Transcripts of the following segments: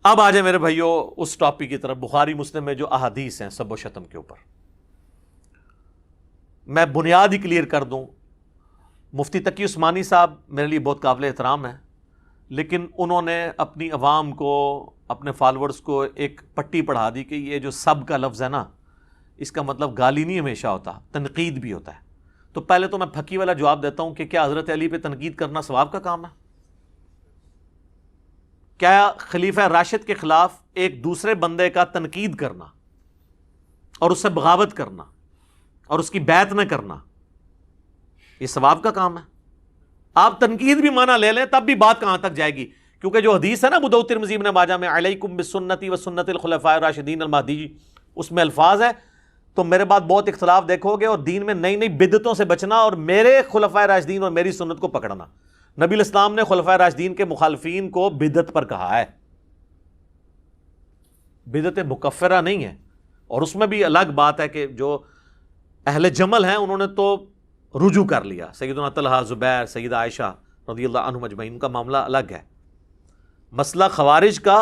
اب آ جائے میرے بھائیوں اس ٹاپک کی طرف، بخاری مسلم میں جو احادیث ہیں سب و شتم کے اوپر. میں بنیاد ہی کلیئر کر دوں. مفتی تقی عثمانی صاحب میرے لیے بہت قابل احترام ہیں، لیکن انہوں نے اپنی عوام کو، اپنے فالورز کو ایک پٹی پڑھا دی کہ یہ جو سب کا لفظ ہے نا، اس کا مطلب گالی نہیں ہمیشہ ہوتا، تنقید بھی ہوتا ہے. تو پہلے تو میں پھکی والا جواب دیتا ہوں کہ کیا حضرت علی پہ تنقید کرنا ثواب کا کام ہے؟ کیا خلیفہ راشد کے خلاف ایک دوسرے بندے کا تنقید کرنا اور اس سے بغاوت کرنا اور اس کی بیعت نہ کرنا یہ ثواب کا کام ہے؟ آپ تنقید بھی مانا لے لیں تب بھی بات کہاں تک جائے گی؟ کیونکہ جو حدیث ہے نا ابو داؤد ترمذی ابن ماجہ میں علیکم بسنتی و سنت الخلفاء الراشدین المہدیین، اس میں الفاظ ہے تو میرے بعد بہت اختلاف دیکھو گے اور دین میں نئی نئی بدعتوں سے بچنا اور میرے خلفاء راشدین اور میری سنت کو پکڑنا. نبی الاسلام نے خلفاء راشدین کے مخالفین کو بدعت پر کہا ہے، بدعت مکفرہ نہیں ہے. اور اس میں بھی الگ بات ہے کہ جو اہل جمل ہیں انہوں نے تو رجوع کر لیا، سیدنا طلحہ، زبیر، سیدہ عائشہ رضی اللہ عنہم اجمعین، ان کا معاملہ الگ ہے. مسئلہ خوارج کا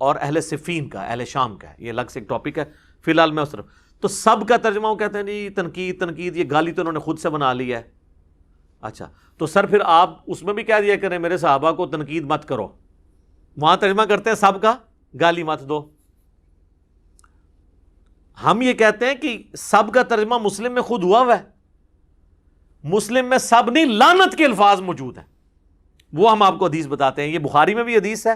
اور اہل صفین کا، اہل شام کا ہے، یہ الگ سے ایک ٹاپک ہے. فی الحال میں اس طرف تو سب کا ترجمہ وہ کہتے ہیں جی تنقید، یہ گالی تو انہوں نے خود سے بنا لی ہے. اچھا تو سر پھر آپ اس میں بھی کہہ دیا کریں میرے صحابہ کو تنقید مت کرو، وہاں ترجمہ کرتے ہیں سب کا گالی مت دو. ہم یہ کہتے ہیں کہ سب کا ترجمہ مسلم میں خود ہوا ہے، مسلم میں سب نہیں لعنت کے الفاظ موجود ہیں، وہ ہم آپ کو حدیث بتاتے ہیں. یہ بخاری میں بھی حدیث ہے،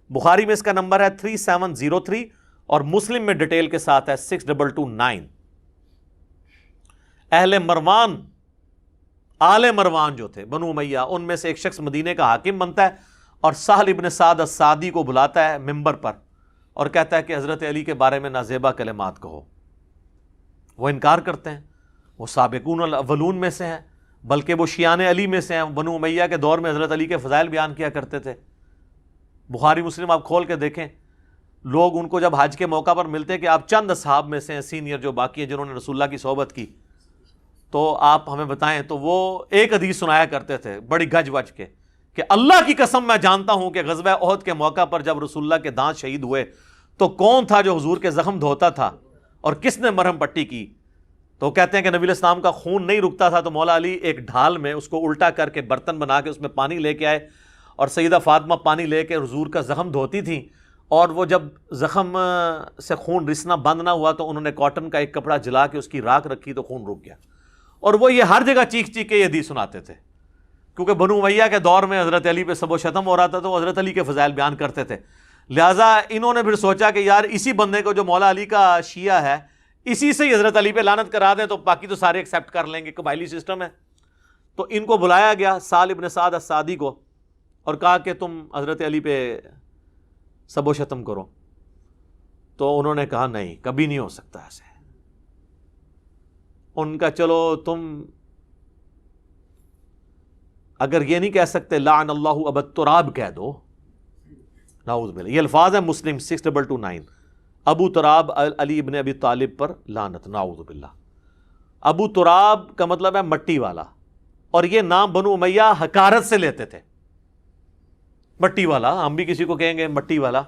بخاری میں اس کا نمبر ہے 3703 اور مسلم میں ڈیٹیل کے ساتھ ہے 6229. اہل مروان، آل مروان جو تھے بنو امیہ، ان میں سے ایک شخص مدینے کا حاکم بنتا ہے اور سہل ابن سعد السعدی کو بلاتا ہے ممبر پر اور کہتا ہے کہ حضرت علی کے بارے میں نازیبا کلمات کہو. وہ انکار کرتے ہیں، وہ سابقون الاولون میں سے ہیں، بلکہ وہ شیعان علی میں سے ہیں. بنو امیہ کے دور میں حضرت علی کے فضائل بیان کیا کرتے تھے. بخاری مسلم آپ کھول کے دیکھیں، لوگ ان کو جب حج کے موقع پر ملتے کہ آپ چند اصحاب میں سے ہیں سینئر جو باقی ہیں جنہوں نے رسول اللہ کی صحبت کی، تو آپ ہمیں بتائیں. تو وہ ایک حدیث سنایا کرتے تھے بڑی گج وج کے کہ اللہ کی قسم میں جانتا ہوں کہ غزوہ احد کے موقع پر جب رسول اللہ کے دانت شہید ہوئے تو کون تھا جو حضور کے زخم دھوتا تھا اور کس نے مرہم پٹی کی. تو کہتے ہیں کہ نبی الاسلام کا خون نہیں رکتا تھا تو مولا علی ایک ڈھال میں اس کو الٹا کر کے برتن بنا کے اس میں پانی لے کے آئے اور سیدہ فاطمہ پانی لے کے حضور کا زخم دھوتی تھیں، اور وہ جب زخم سے خون رسنا بند نہ ہوا تو انہوں نے کاٹن کا ایک کپڑا جلا کے اس کی راکھ رکھی تو خون رک گیا. اور وہ یہ ہر جگہ چیخ چیخ کے یہ حدیث سناتے تھے کیونکہ بنو امیہ کے دور میں حضرت علی پہ سب و شتم ہو رہا تھا تو وہ حضرت علی کے فضائل بیان کرتے تھے. لہٰذا انہوں نے پھر سوچا کہ یار اسی بندے کو جو مولا علی کا شیعہ ہے اسی سے ہی حضرت علی پہ لعنت کرا دیں تو باقی تو سارے ایکسیپٹ کر لیں گے، قبائلی سسٹم ہے. تو ان کو بلایا گیا سہل ابن سعد السعدی کو اور کہا کہ تم حضرت علی پہ سب و شتم کرو. تو انہوں نے کہا نہیں، کبھی نہیں ہو سکتا ایسے. ان کا چلو تم اگر یہ نہیں کہہ سکتے لعن اللہ ابا تراب کہہ دو، نعوذ باللہ. یہ الفاظ ہیں مسلم 6229، ابو تراب علی ابن ابی طالب پر لعنت، نعوذ باللہ. ابو تراب کا مطلب ہے مٹی والا، اور یہ نام بنو امیہ حقارت سے لیتے تھے. مٹی والا، ہم بھی کسی کو کہیں گے مٹی والا.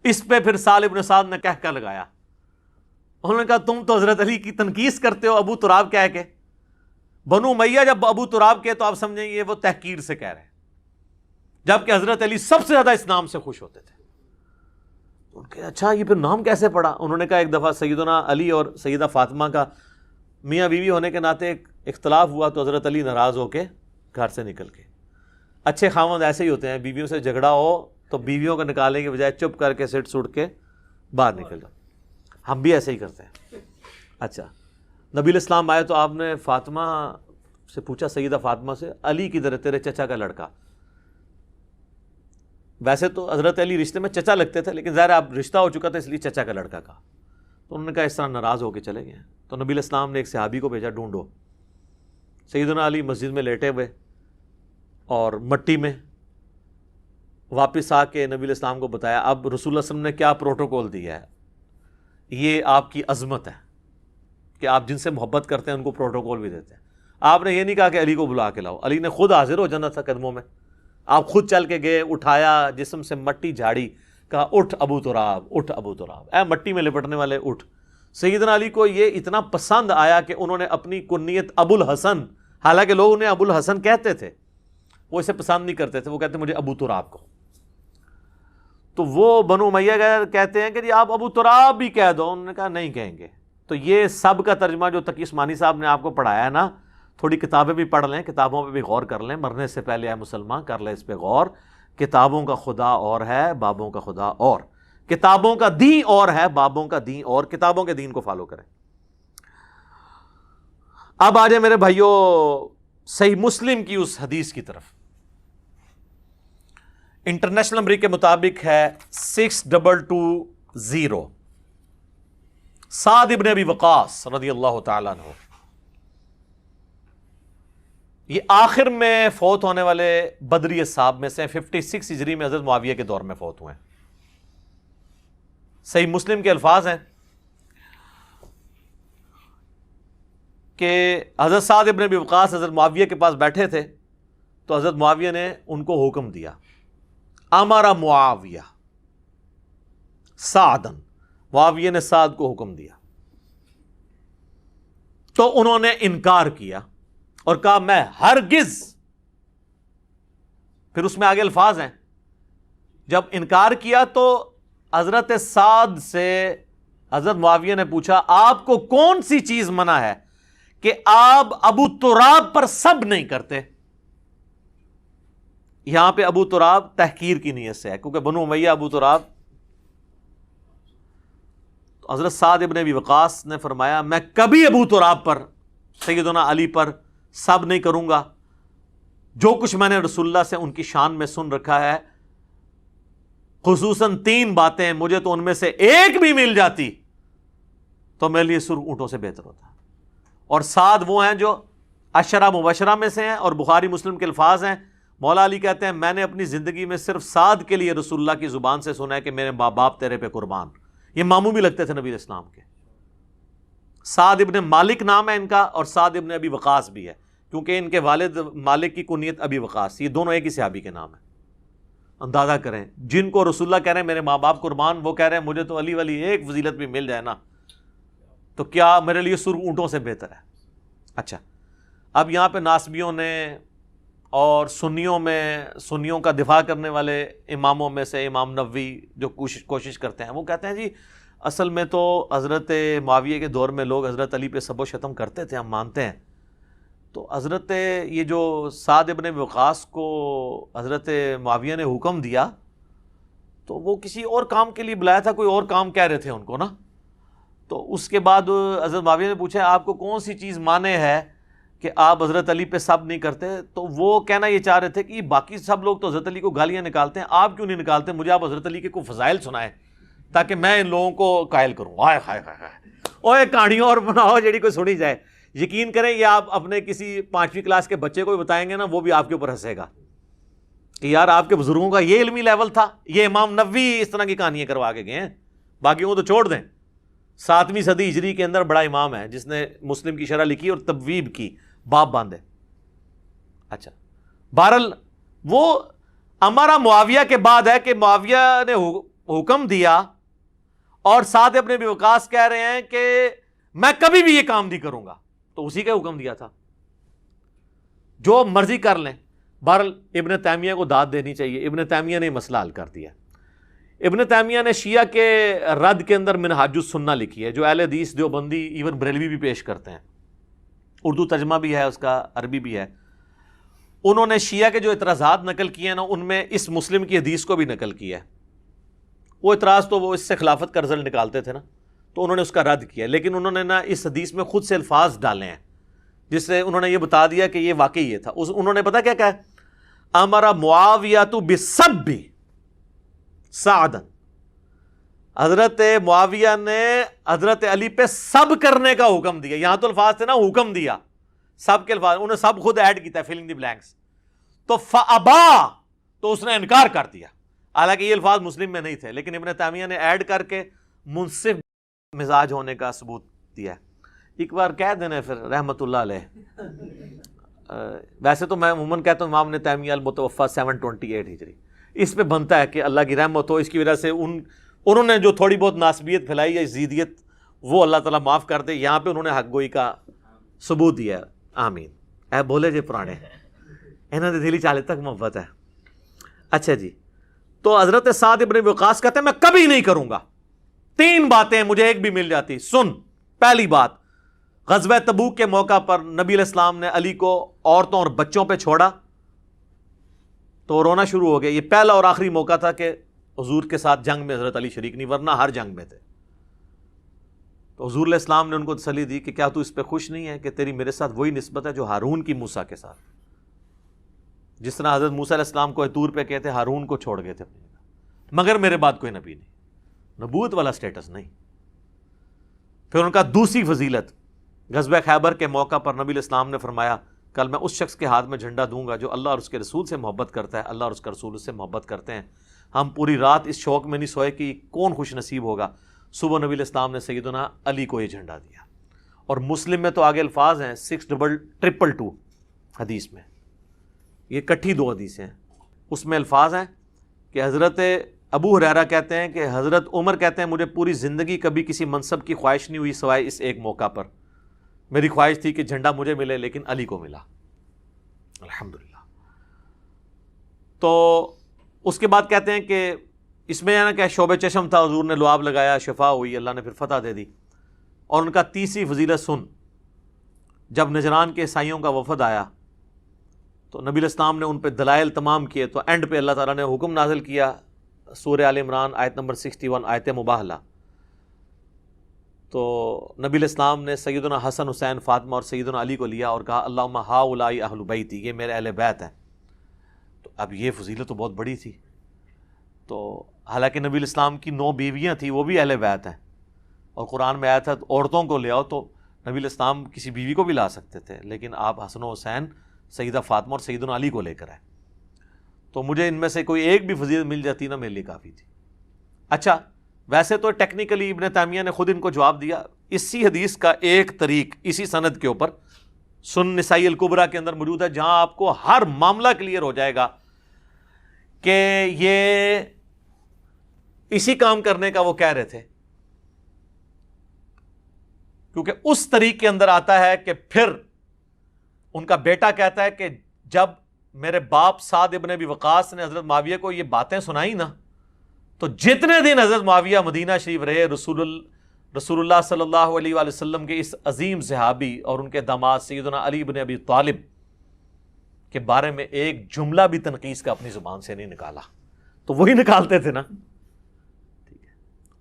اس پہ پھر سہل ابن سعد نے کہہ کر لگایا، انہوں نے کہا تم تو حضرت علی کی تنقیص کرتے ہو ابو تراب کہہ کے. بنو امیہ جب ابو تراب کے تو آپ سمجھیں یہ وہ تحقیر سے کہہ رہے ہیں، جبکہ حضرت علی سب سے زیادہ اس نام سے خوش ہوتے تھے. ان کے اچھا یہ پھر نام کیسے پڑا؟ انہوں نے کہا ایک دفعہ سیدنا علی اور سیدہ فاطمہ کا میاں بیوی ہونے کے ناطے ایک اختلاف ہوا تو حضرت علی ناراض ہو کے گھر سے نکل کے. اچھے خاوند ایسے ہی ہوتے ہیں، بیویوں سے جھگڑا ہو تو بیویوں کو نکالنے کے بجائے چپ کر کے سٹ سٹ کے باہر نکل جاؤ. ہم بھی ایسے ہی کرتے ہیں. اچھا نبی الاسلام آئے تو آپ نے فاطمہ سے پوچھا، سیدہ فاطمہ سے، علی کدھر ہے تیرے چچا کا لڑکا؟ ویسے تو حضرت علی رشتے میں چچا لگتے تھے لیکن ظاہر اب رشتہ ہو چکا تھا اس لیے چچا کا لڑکا کہا. تو انہوں نے کہا اس طرح ناراض ہو کے چلے گئے. تو نبی الاسلام نے ایک صحابی کو بھیجا ڈھونڈو. سیدنا علی مسجد میں لیٹے ہوئے اور مٹی میں واپس آ کے نبی الاسلام کو بتایا. اب رسول اللہ صلی اللہ علیہ وسلم نے کیا پروٹوکول دیا ہے، یہ آپ کی عظمت ہے کہ آپ جن سے محبت کرتے ہیں ان کو پروٹوکول بھی دیتے ہیں. آپ نے یہ نہیں کہا کہ علی کو بلا کے لاؤ، علی نے خود حاضر ہو جانا تھا قدموں میں. آپ خود چل کے گئے, اٹھایا, جسم سے مٹی جھاڑی, کہا اٹھ ابو تراب, اٹھ ابو تراب, اے مٹی میں لپٹنے والے اٹھ. سیدنا علی کو یہ اتنا پسند آیا کہ انہوں نے اپنی کنیت ابو الحسن, حالانکہ لوگ انہیں ابو الحسن کہتے تھے, وہ اسے پسند نہیں کرتے تھے, وہ کہتے مجھے ابو تراب کو. تو وہ بنو امیہ کہتے ہیں کہ جی آپ ابو تراب بھی کہہ دو. انہوں نے کہا نہیں کہیں گے. تو یہ سب کا ترجمہ جو تقی عثمانی صاحب نے آپ کو پڑھایا ہے نا, تھوڑی کتابیں بھی پڑھ لیں, کتابوں پہ بھی غور کر لیں, مرنے سے پہلے اے مسلمان کر لیں اس پہ غور. کتابوں کا خدا اور ہے, بابوں کا خدا اور, کتابوں کا دین اور ہے, بابوں کا دین اور. کتابوں کے دین کو فالو کریں. اب آ جائیں میرے بھائیوں صحیح مسلم کی اس حدیث کی طرف. انٹرنیشنل نمبر کے مطابق ہے 6220. سعد ابن ابی وقاص رضی اللہ تعالیٰ عنہ, یہ آخر میں فوت ہونے والے بدری اصحاب میں سے 56 ہجری میں حضرت معاویہ کے دور میں فوت ہوئے ہیں. صحیح مسلم کے الفاظ ہیں کہ حضرت سعد ابن ابی وقاص حضرت معاویہ کے پاس بیٹھے تھے, تو حضرت معاویہ نے ان کو حکم دیا, امر معاویہ سعدن, معاویہ نے سعد کو حکم دیا. تو انہوں نے انکار کیا اور کہا میں ہرگز, پھر اس میں آگے الفاظ ہیں, جب انکار کیا تو حضرت سعد سے حضرت معاویہ نے پوچھا آپ کو کون سی چیز منع ہے کہ آپ ابو تراب پر سب نہیں کرتے. یہاں پہ ابو تراب تحقیر کی نیت سے ہے, کیونکہ بنو امیہ ابو تراب. تو حضرت سعد ابن ابی وقاص نے فرمایا میں کبھی ابو تراب پر, سیدنا علی پر سب نہیں کروں گا. جو کچھ میں نے رسول اللہ سے ان کی شان میں سن رکھا ہے, خصوصاً 3 باتیں, مجھے تو ان میں سے ایک بھی مل جاتی تو میرے لیے سرخ اونٹوں سے بہتر ہوتا. اور سعد وہ ہیں جو عشرہ مبشرہ میں سے ہیں, اور بخاری مسلم کے الفاظ ہیں. مولا علی کہتے ہیں میں نے اپنی زندگی میں صرف سعد کے لیے رسول اللہ کی زبان سے سنا ہے کہ میرے ماں باپ تیرے پہ قربان. یہ ماموں بھی لگتے تھے نبی اسلام کے. سعد ابن مالک نام ہے ان کا, اور سعد ابن ابی وقاص بھی ہے, کیونکہ ان کے والد مالک کی کنیت ابی وقاص. یہ دونوں ایک ہی صحابی کے نام ہیں. اندازہ کریں, جن کو رسول اللہ کہہ رہے ہیں میرے ماں باپ قربان, وہ کہہ رہے ہیں مجھے تو علی والی ایک فضیلت بھی مل جائے نا تو کیا میرے لیے سرخ اونٹوں سے بہتر ہے. اچھا, اب یہاں پہ ناسبیوں نے اور سنیوں کا دفاع کرنے والے اماموں میں سے امام نووی جو کوشش کرتے ہیں, وہ کہتے ہیں جی اصل میں تو حضرت معاویہ کے دور میں لوگ حضرت علی پہ سب و شتم کرتے تھے, ہم مانتے ہیں. تو حضرت یہ جو سعد ابن وقاص کو حضرت معاویہ نے حکم دیا تو وہ کسی اور کام کے لیے بلایا تھا, کوئی اور کام کہہ رہے تھے ان کو نا. تو اس کے بعد حضرت معاویہ نے پوچھا آپ کو کون سی چیز مانے ہے کہ آپ حضرت علی پہ سب نہیں کرتے. تو وہ کہنا یہ چاہ رہے تھے کہ باقی سب لوگ تو حضرت علی کو گالیاں نکالتے ہیں, آپ کیوں نہیں نکالتے, مجھے آپ حضرت علی کے کوئی فضائل سنائیں تاکہ میں ان لوگوں کو قائل کروں. ہائے ہائے ہائے, اوے کہانیوں اور بناؤ جیڑی کوئی سنی جائے. یقین کریں یہ آپ اپنے کسی 5ویں کلاس کے بچے کو بھی بتائیں گے نا, وہ بھی آپ کے اوپر ہنسے گا کہ یار آپ کے بزرگوں کا یہ علمی لیول تھا. یہ امام نووی اس طرح کی کہانیاں کروا کے گئے ہیں, باقیوں کو تو چھوڑ دیں. 7ویں صدی ہجری کے اندر بڑا امام ہے جس نے مسلم کی شرح لکھی اور تبویب کی, باب باندھے. اچھا, بہرحال وہ امارا معاویہ کے بعد ہے کہ معاویہ نے حکم دیا اور سعد ابن ابی وقاص کہہ رہے ہیں کہ میں کبھی بھی یہ کام نہیں کروں گا. تو اسی کا حکم دیا تھا, جو مرضی کر لیں. بہرحال ابن تیمیہ کو داد دینی چاہیے, ابن تیمیہ نے مسئلہ حل کر دیا. ابن تیمیہ نے شیعہ کے رد کے اندر منہاج السنہ لکھی ہے, جو اہل حدیث دیوبندی ایون بریلوی بھی پیش کرتے ہیں. اردو ترجمہ بھی ہے اس کا, عربی بھی ہے. انہوں نے شیعہ کے جو اعتراضات نقل کیے ہیں نا, ان میں اس مسلم کی حدیث کو بھی نقل کیا ہے. وہ اعتراض تو وہ اس سے خلافت کا رزلٹ نکالتے تھے نا, تو انہوں نے اس کا رد کیا, لیکن انہوں نے نا اس حدیث میں خود سے الفاظ ڈالے ہیں جس سے انہوں نے یہ بتا دیا کہ یہ واقعی یہ تھا. انہوں نے پتا کیا کہا, امر معاویہ بسب سعدا, حضرت معاویہ نے حضرت علی پہ سب کرنے کا حکم دیا. یہاں تو الفاظ تھے نا حکم دیا, سب کے الفاظ انہوں نے سب خود ایڈ کیتا ہے, فلنگ دی بلینکس. تو فابا, تو اس نے انکار کر دیا. حالانکہ یہ الفاظ مسلم میں نہیں تھے, لیکن ابن تیمیہ نے ایڈ کر کے منصف مزاج ہونے کا ثبوت دیا ہے. ایک بار کہہ دینا پھر رحمت اللہ علیہ, ویسے تو میں عموماً کہتا ہوں امام ابن تیمیہ المتوفیٰ 728 ہجری، اس پہ بنتا ہے کہ اللہ کی رحمت ہو، اس کی وجہ سے انہوں نے جو تھوڑی بہت ناسبیت پھیلائی ہے، زیدیت، وہ اللہ تعالیٰ معاف کر دے. یہاں پہ انہوں نے حق گوئی کا ثبوت دیا ہے. آمین. اے بولے جی پرانے انہوں نے دلی چالے تک محبت ہے. اچھا جی، تو حضرت سعد ابن وقاص کہتے ہیں میں کبھی نہیں کروں گا. 3 باتیں مجھے ایک بھی مل جاتی. سن، پہلی بات، غزوہ تبوک کے موقع پر نبی علیہ السلام نے علی کو عورتوں اور بچوں پہ چھوڑا تو رونا شروع ہو گیا. یہ پہلا اور آخری موقع تھا کہ حضور کے ساتھ جنگ میں حضرت علی شریک نہیں، ورنہ ہر جنگ میں تھے. تو حضور علیہ السلام نے ان کو تسلی دی کہ کیا تو اس پہ خوش نہیں ہے کہ تیری میرے ساتھ وہی نسبت ہے جو ہارون کی موسیٰ کے ساتھ. جس طرح حضرت موسیٰ علیہ السلام کو طور پہ کہتے ہارون کو چھوڑ گئے تھے اپنی جگہ، مگر میرے بعد کوئی نبی نہیں، نبوت والا سٹیٹس نہیں. پھر ان کا دوسری فضیلت، غزوہ خیبر کے موقع پر نبی علیہ السلام نے فرمایا کل میں اس شخص کے ہاتھ میں جھنڈا دوں گا جو اللہ اور اس کے رسول سے محبت کرتا ہے، اللہ اور اس کا رسول اس سے محبت کرتے ہیں. ہم پوری رات اس شوق میں نہیں سوئے کہ کون خوش نصیب ہوگا. صبح نبی علیہ السلام نے سیدنا علی کو یہ جھنڈا دیا. اور مسلم میں تو آگے الفاظ ہیں 6222 حدیث میں، یہ کٹھی 2 حدیثیں ہیں. اس میں الفاظ ہیں کہ حضرت ابو ہریرہ کہتے ہیں کہ حضرت عمر کہتے ہیں مجھے پوری زندگی کبھی کسی منصب کی خواہش نہیں ہوئی سوائے اس ایک موقع پر. میری خواہش تھی کہ جھنڈا مجھے ملے لیکن علی کو ملا، الحمدللہ. تو اس کے بعد کہتے ہیں کہ اس میں نا کہ شعبہ چشم تھا، حضور نے لعاب لگایا، شفا ہوئی، اللہ نے پھر فتح دے دی. اور ان کا تیسری فضیلت سن، جب نجران کے عیسائیوں کا وفد آیا تو نبی علیہ السلام نے ان پہ دلائل تمام کیے، تو اینڈ پہ اللہ تعالیٰ نے حکم نازل کیا، سورہ آل عمران آیت نمبر 61 آیت مباہلہ. تو نبی علیہ السلام نے سیدنا حسن، حسین، فاطمہ اور سیدنا علی کو لیا اور کہا اللہم ہؤلاء اہل بیتی، یہ میرے اہل بیت ہیں. تو اب یہ فضیلت تو بہت بڑی تھی. تو حالانکہ نبی علیہ السلام کی 9 بیویاں تھیں، وہ بھی اہل بیت ہیں، اور قرآن میں آیا تھا عورتوں کو لے آؤ، تو نبی علیہ السلام کسی بیوی کو بھی لا سکتے تھے، لیکن آپ حسن و حسین، سیدہ فاطمہ اور سیدنا علی کو لے کر آئے. تو مجھے ان میں سے کوئی ایک بھی فضیلت مل جاتی نا میرے لیے کافی تھی. اچھا، ویسے تو ٹیکنیکلی ابن تیمیہ نے خود ان کو جواب دیا. اسی حدیث کا ایک طریق اسی سند کے اوپر سنن نسائی الکبریٰ کے اندر موجود ہے، جہاں آپ کو ہر معاملہ کلیئر ہو جائے گا کہ یہ اسی کام کرنے کا وہ کہہ رہے تھے. کیونکہ اس طریق کے اندر آتا ہے کہ پھر ان کا بیٹا کہتا ہے کہ جب میرے باپ سعد ابن ابی وقاص نے حضرت معاویہ کو یہ باتیں سنائی نا، تو جتنے دن حضرت معاویہ مدینہ شریف رہے، رسول اللہ صلی اللہ علیہ وآلہ وسلم کے اس عظیم صحابی اور ان کے داماد سیدنا علی بن ابی طالب کے بارے میں ایک جملہ بھی تنقیص کا اپنی زبان سے نہیں نکالا. تو وہی نکالتے تھے نا. ٹھیک ہے.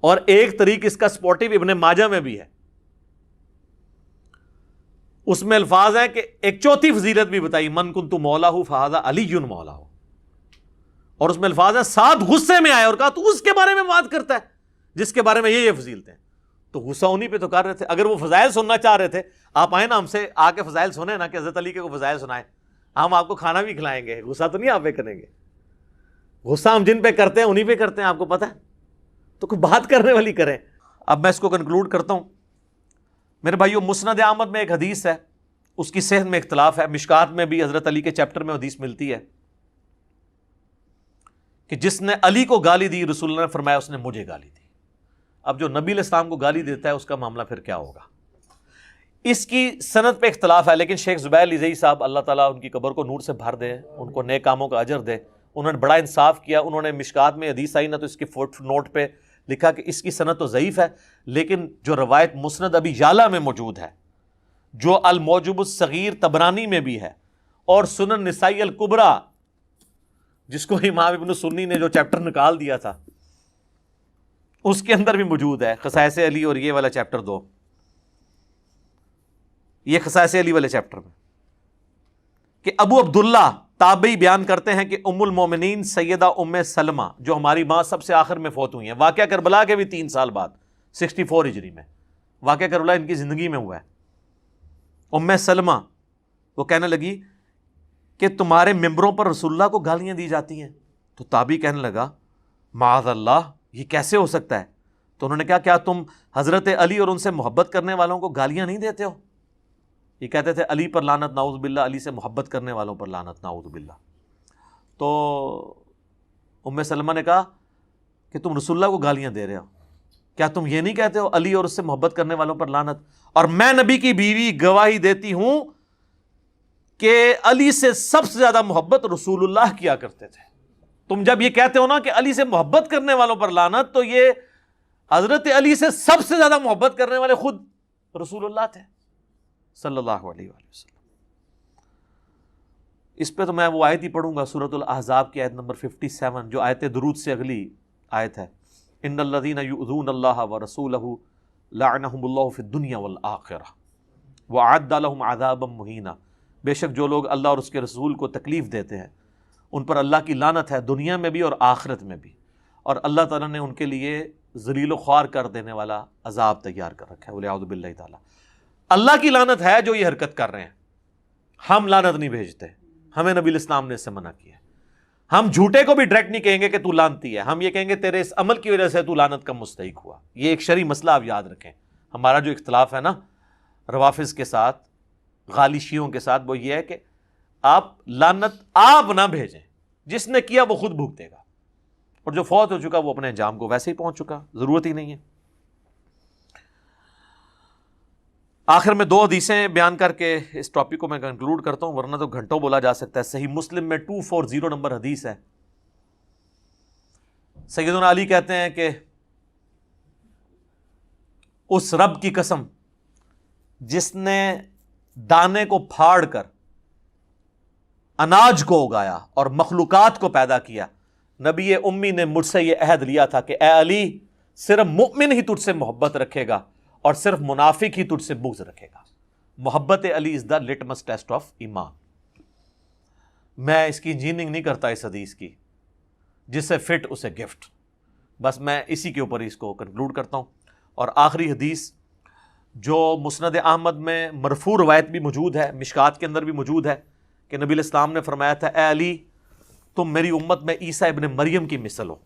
اور ایک طریق اس کا سپورٹیو ابن ماجہ میں بھی ہے، اس میں الفاظ ہیں کہ ایک چوتھی فضیلت بھی بتائی، من کنت مولا فہذا علی مولا. اور اس میں الفاظ ہیں سعد غصے میں آئے اور کہا تو اس کے بارے میں بات کرتا ہے جس کے بارے میں یہ فضیلتیں. تو غصہ انہی پہ تو کر رہے تھے. اگر وہ فضائل سننا چاہ رہے تھے، آپ آئے نا ہم سے آ کے فضائل سنیں نا، کہ حضرت علی کے کو فضائل سنائیں، ہم آپ کو کھانا بھی کھلائیں گے. غصہ تو نہیں آپ پہ کریں گے. غصہ ہم جن پہ کرتے ہیں انہی پہ کرتے ہیں، آپ کو پتہ ہے. تو کوئی بات کرنے والی کریں. اب میں اس کو کنکلوڈ کرتا ہوں. میرے بھائیو، مسند احمد میں ایک حدیث ہے، اس کی صحت میں اختلاف ہے. مشکات میں بھی حضرت علی کے چیپٹر میں حدیث ملتی ہے کہ جس نے علی کو گالی دی، رسول اللہ نے فرمایا اس نے مجھے گالی دی. اب جو نبی علیہ السلام کو گالی دیتا ہے اس کا معاملہ پھر کیا ہوگا؟ اس کی سند پہ اختلاف ہے، لیکن شیخ زبیر لیزئی صاحب، اللہ تعالیٰ ان کی قبر کو نور سے بھر دے، ان کو نیک کاموں کا اجر دے، انہوں نے بڑا انصاف کیا. انہوں نے مشکات میں حدیث آئی نا تو اس کی فوٹ نوٹ پہ لکھا کہ اس کی سند تو ضعیف ہے، لیکن جو روایت مسند ابی یعلا میں موجود ہے، جو الموجب الصغیر طبرانی میں بھی ہے، اور سنن نسائی الکبریٰ جس کو امام ابن سنی نے جو چیپٹر نکال دیا تھا اس کے اندر بھی موجود ہے، خصائص علی اور یہ والا چیپٹر 2، یہ خصائص علی والے چیپٹر میں، کہ ابو عبداللہ تابعی بیان کرتے ہیں کہ ام المومنین سیدہ ام سلمہ جو ہماری ماں سب سے آخر میں فوت ہوئی ہیں، واقعہ کربلا کے بھی 3 سال بعد 64 ہجری میں واقعہ کربلا ان کی زندگی میں ہوا ہے. ام سلمہ وہ کہنے لگی کہ تمہارے ممبروں پر رسول اللہ کو گالیاں دی جاتی ہیں. تو تابعی کہنے لگا معاذ اللہ، یہ کیسے ہو سکتا ہے؟ تو انہوں نے کہا کیا تم حضرت علی اور ان سے محبت کرنے والوں کو گالیاں نہیں دیتے ہو؟ یہ کہتے تھے علی پر لعنت نعوذ باللہ، علی سے محبت کرنے والوں پر لعنت نعوذ باللہ۔ تو ام سلمہ نے کہا کہ تم رسول اللہ کو گالیاں دے رہے ہو، کیا تم یہ نہیں کہتے ہو علی اور اس سے محبت کرنے والوں پر لعنت؟ اور میں نبی کی بیوی گواہی دیتی ہوں کہ علی سے سب سے زیادہ محبت رسول اللہ کیا کرتے تھے۔ تم جب یہ کہتے ہو نا کہ علی سے محبت کرنے والوں پر لعنت، تو یہ حضرت علی سے سب سے زیادہ محبت کرنے والے خود رسول اللہ تھے صلی اللہ علیہ وآلہ وسلم۔ اس پہ تو میں وہ آیت ہی پڑھوں گا، سورۃ الاحزاب کی آیت نمبر 57، جو آیت درود سے اگلی آیت ہے، ان الذین یؤذون اللہ ورسولہ لعنہم اللہ فی الدنیا والآخرہ وأعد لهم عذابا مہینا۔ بے شک جو لوگ اللہ اور اس کے رسول کو تکلیف دیتے ہیں ان پر اللہ کی لعنت ہے، دنیا میں بھی اور آخرت میں بھی، اور اللہ تعالیٰ نے ان کے لیے ذلیل و خوار کر دینے والا عذاب تیار کر رکھا ہے، ولیعوذ باللہ تعالیٰ۔ اللہ کی لعنت ہے جو یہ حرکت کر رہے ہیں، ہم لعنت نہیں بھیجتے، ہمیں نبی الاسلام نے اس سے منع کیا ہے۔ ہم جھوٹے کو بھی ڈائریکٹ نہیں کہیں گے کہ تو لعنتی ہے، ہم یہ کہیں گے تیرے اس عمل کی وجہ سے تو لعنت کا مستحق ہوا۔ یہ ایک شرعی مسئلہ آپ یاد رکھیں۔ ہمارا جو اختلاف ہے نا روافظ کے ساتھ، غالی شیعوں کے ساتھ، وہ یہ ہے کہ آپ لعنت آپ نہ بھیجیں، جس نے کیا وہ خود بھگتے گا، اور جو فوت ہو چکا وہ اپنے انجام کو ویسے ہی پہنچ چکا، ضرورت ہی نہیں ہے۔ آخر میں 2 حدیثیں بیان کر کے اس ٹاپک کو میں کنکلوڈ کرتا ہوں، ورنہ تو گھنٹوں بولا جا سکتا ہے۔ صحیح مسلم میں 240 نمبر حدیث ہے۔ سیدنا علی کہتے ہیں کہ اس رب کی قسم جس نے دانے کو پھاڑ کر اناج کو اگایا اور مخلوقات کو پیدا کیا، نبی امی نے مجھ سے یہ عہد لیا تھا کہ اے علی، صرف مؤمن ہی تجھ سے محبت رکھے گا اور صرف منافق ہی تجھ سے بغض رکھے گا۔ محبت علی از دا لٹمس ٹیسٹ آف ایمان۔ میں اس کی انجینئرنگ نہیں کرتا اس حدیث کی، جسے فٹ اسے گفٹ، بس میں اسی کے اوپر اس کو کنکلوڈ کرتا ہوں۔ اور آخری حدیث جو مسند احمد میں مرفوع روایت بھی موجود ہے، مشکات کے اندر بھی موجود ہے، کہ نبی علیہ السلام نے فرمایا تھا اے علی، تم میری امت میں عیسیٰ ابن مریم کی مثل ہو۔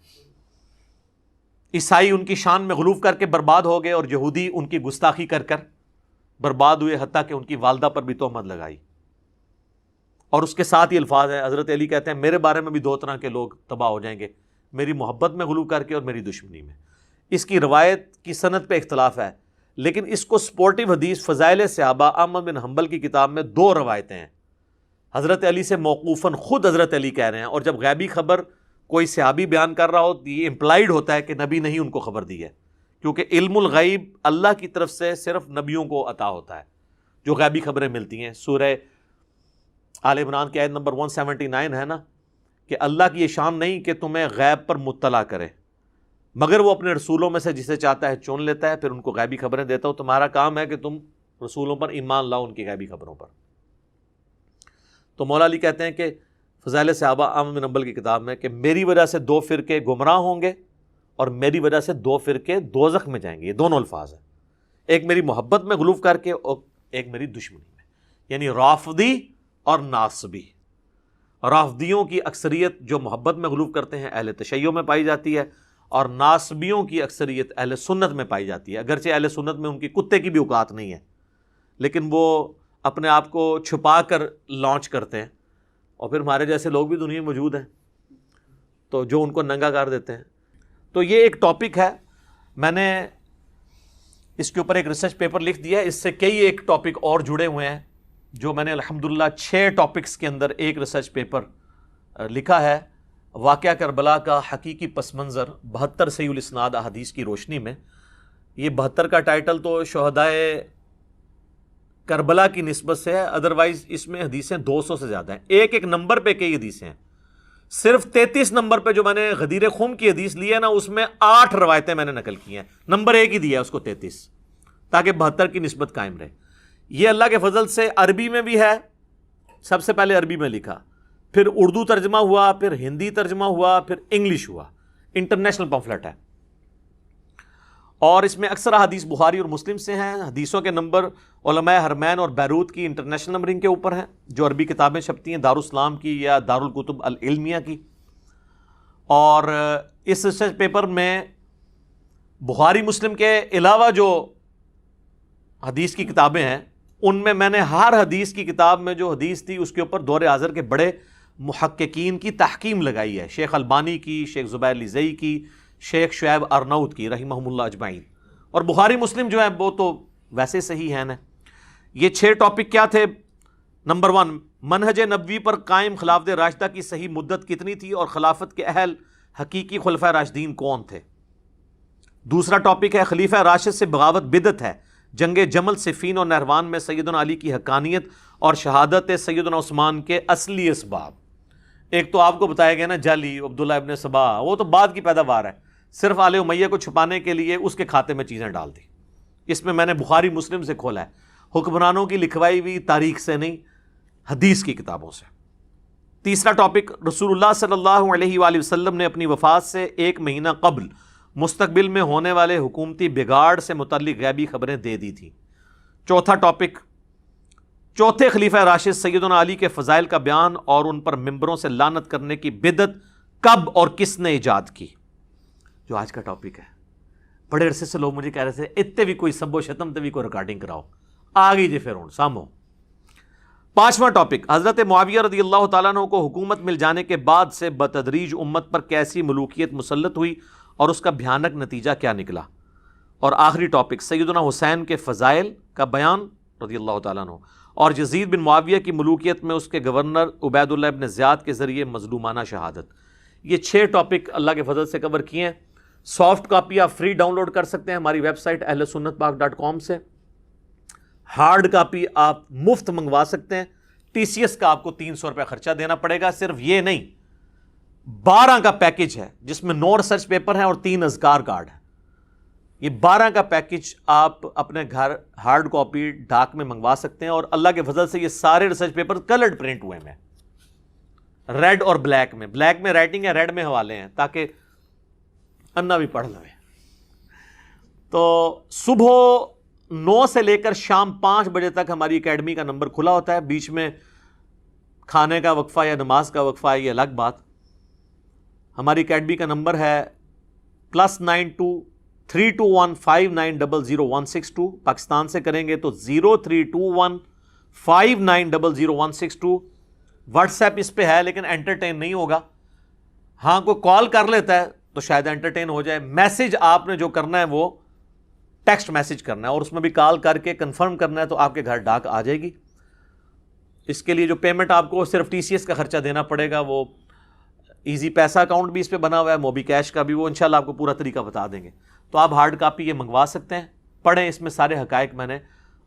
عیسائی ان کی شان میں غلو کر کے برباد ہو گئے، اور یہودی ان کی گستاخی کر کر برباد ہوئے، حتیٰ کہ ان کی والدہ پر بھی تہمت لگائی۔ اور اس کے ساتھ ہی الفاظ ہیں، حضرت علی کہتے ہیں میرے بارے میں بھی 2 طرح کے لوگ تباہ ہو جائیں گے، میری محبت میں غلو کر کے اور میری دشمنی میں۔ اس کی روایت کی سند پہ اختلاف ہے، لیکن اس کو سپورٹیو حدیث فضائل صحابہ احمد بن حنبل کی کتاب میں 2 روایتیں ہیں حضرت علی سے موقوفاً، خود حضرت علی کہہ رہے ہیں، اور جب غیبی خبر کوئی صحابی بیان کر رہا ہو تو یہ امپلائیڈ ہوتا ہے کہ نبی نے ہی ان کو خبر دی ہے، کیونکہ علم الغیب اللہ کی طرف سے صرف نبیوں کو عطا ہوتا ہے جو غیبی خبریں ملتی ہیں۔ سورہ آل عمران کی آیت نمبر 179 ہے نا، کہ اللہ کی یہ شان نہیں کہ تمہیں غیب پر مطلع کرے، مگر وہ اپنے رسولوں میں سے جسے چاہتا ہے چن لیتا ہے، پھر ان کو غیبی خبریں دیتا ہو۔ تمہارا کام ہے کہ تم رسولوں پر ایمان لاؤ، ان کی غیبی خبروں پر۔ تو مولا علی کہتے ہیں کہ فضائل صحابہ احمد بن حنبل کی کتاب میں کہ میری وجہ سے 2 فرقے گمراہ ہوں گے اور میری وجہ سے 2 فرقے دوزخ میں جائیں گے۔ یہ دونوں الفاظ ہیں، ایک میری محبت میں غلو کر کے اور ایک میری دشمنی میں، یعنی رافضی اور ناصبی۔ رافضیوں کی اکثریت جو محبت میں غلو کرتے ہیں اہل تشیع میں پائی جاتی ہے، اور ناصبیوں کی اکثریت اہل سنت میں پائی جاتی ہے۔ اگرچہ اہل سنت میں ان کی کتے کی بھی اوقات نہیں ہے، لیکن وہ اپنے آپ کو چھپا کر لانچ کرتے ہیں، اور پھر ہمارے جیسے لوگ بھی دنیا میں موجود ہیں تو جو ان کو ننگا کر دیتے ہیں۔ تو یہ ایک ٹاپک ہے، میں نے اس کے اوپر ایک ریسرچ پیپر لکھ دیا ہے، اس سے کئی ایک ٹاپک اور جڑے ہوئے ہیں، جو میں نے الحمدللہ 6 ٹاپکس کے اندر ایک ریسرچ پیپر لکھا ہے، واقعہ کربلا کا حقیقی پس منظر 72 صحیح الاسناد احادیث کی روشنی میں۔ یہ 72 کا ٹائٹل تو شہدائے کربلا کی نسبت سے ہے، ادروائز اس میں حدیثیں 200 سے زیادہ ہیں، ایک ایک نمبر پہ کئی حدیثیں ہیں۔ صرف 33 نمبر پہ جو میں نے غدیر خم کی حدیث لی ہے نا، اس میں 8 روایتیں میں نے نقل کی ہیں، نمبر 1 ہی دیا ہے اس کو 33، تاکہ 72 کی نسبت قائم رہے۔ یہ اللہ کے فضل سے عربی میں بھی ہے، سب سے پہلے عربی میں لکھا، پھر اردو ترجمہ ہوا، پھر ہندی ترجمہ ہوا، پھر انگلش ہوا، انٹرنیشنل پمفلٹ ہے۔ اور اس میں اکثر حدیث بخاری اور مسلم سے ہیں۔ حدیثوں کے نمبر علماء حرمین اور بیروت کی انٹرنیشنل نمبرنگ کے اوپر ہیں، جو عربی کتابیں چھپتی ہیں دارالاسلام کی یا دارالکتب العلمیہ کی۔ اور اس ریسرچ پیپر میں بخاری مسلم کے علاوہ جو حدیث کی کتابیں ہیں ان میں نے ہر حدیث کی کتاب میں جو حدیث تھی اس کے اوپر دور حاضر کے بڑے محققین کی تحقیم لگائی ہے، شیخ البانی کی، شیخ زبیر لزئی کی، شیخ شعیب ارناؤت کی رحمہم اللہ اجمعین. اور بخاری مسلم جو ہے وہ تو ویسے صحیح ہیں نا. یہ 6 ٹاپک کیا تھے؟ نمبر 1، منہج نبوی پر قائم خلافت راشدہ کی صحیح مدت کتنی تھی اور خلافت کے اہل حقیقی خلفۂ راشدین کون تھے. دوسرا ٹاپک ہے خلیفہ راشد سے بغاوت بدعت ہے، جنگ جمل، صفین اور نہروان میں سیدنا علی کی حقانیت اور شہادت سیدنا عثمان کے اصلی اسباب. ایک تو آپ کو بتایا گیا نا جعلی عبداللہ ابن سبا، وہ تو بعد کی پیداوار ہے، صرف آل امیہ کو چھپانے کے لیے اس کے کھاتے میں چیزیں ڈال دی. اس میں نے بخاری مسلم سے کھولا ہے، حکمرانوں کی لکھوائی ہوئی تاریخ سے نہیں، حدیث کی کتابوں سے. تیسرا ٹاپک، رسول اللہ صلی اللہ علیہ وآلہ وسلم نے اپنی وفات سے 1 مہینہ قبل مستقبل میں ہونے والے حکومتی بگاڑ سے متعلق غیبی خبریں دے دی تھیں. چوتھا ٹاپک، چوتھے خلیفہ راشد سیدنا علی کے فضائل کا بیان اور ان پر ممبروں سے لعنت کرنے کی بدعت کب اور کس نے ایجاد کی، جو آج کا ٹاپک ہے. بڑے عرصے سے لوگ مجھے کہہ رہے تھے اتنے بھی کوئی سب و شتم تے بھی کوئی ریکارڈنگ کراؤ، آ گئی جی پھر ہوں سامو. پانچواں ٹاپک، حضرت معاویہ رضی اللہ تعالیٰ عنہ کو حکومت مل جانے کے بعد سے بتدریج امت پر کیسی ملوکیت مسلط ہوئی اور اس کا بھیانک نتیجہ کیا نکلا. اور آخری ٹاپک، سیدنا حسین کے فضائل کا بیان رضی اللہ تعالیٰ عنہ اور یزید بن معاویہ کی ملوکیت میں اس کے گورنر عبید اللہ ابن زیاد کے ذریعے مظلومانہ شہادت. یہ 6 ٹاپک اللہ کے فضل سے کور کیے ہیں. سافٹ کاپی آپ فری ڈاؤن لوڈ کر سکتے ہیں ہماری ویب سائٹ ahlsunnatpak.com سے. ہارڈ کاپی آپ مفت منگوا سکتے ہیں. TCS کا آپ کو 300 روپے خرچہ دینا پڑے گا. صرف یہ نہیں، 12 کا پیکج ہے جس میں 9 ریسرچ پیپر ہیں اور 3 اذکار کارڈ ہیں. یہ 12 کا پیکج آپ اپنے گھر ہارڈ کاپی ڈاک میں منگوا سکتے ہیں. اور اللہ کے فضل سے یہ سارے ریسرچ پیپر کلرڈ پرنٹ ہوئے ہیں، ریڈ اور بلیک میں. بلیک میں رائٹنگ ہے، ریڈ میں حوالے ہیں تاکہ انا بھی پڑھ لوے. تو صبح 9 سے لے کر شام 5 بجے تک ہماری اکیڈمی کا نمبر کھلا ہوتا ہے. بیچ میں کھانے کا وقفہ یا نماز کا وقفہ ہے، یہ الگ بات. ہماری اکیڈمی کا نمبر ہے +92 321 59000162. پاکستان سے کریں گے تو 0321 59000162. واٹس ایپ اس پہ ہے لیکن انٹرٹین نہیں ہوگا. ہاں کوئی کال کر لیتا ہے تو شاید انٹرٹین ہو جائے. میسج آپ نے جو کرنا ہے وہ ٹیکسٹ میسج کرنا ہے اور اس میں بھی کال کر کے کنفرم کرنا ہے تو آپ کے گھر ڈاک آ جائے گی. اس کے لیے جو پیمنٹ آپ کو صرف TCS کا خرچہ دینا پڑے گا، وہ ایزی پیسہ اکاؤنٹ بھی اس پہ بنا ہوا ہے، موبی کیش کا بھی، وہ انشاءاللہ آپ کو پورا طریقہ بتا دیں گے. تو آپ ہارڈ کاپی یہ منگوا سکتے ہیں، پڑھیں. اس میں سارے حقائق میں نے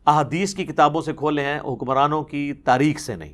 احادیث کی کتابوں سے کھولے ہیں، حکمرانوں کی تاریخ سے نہیں.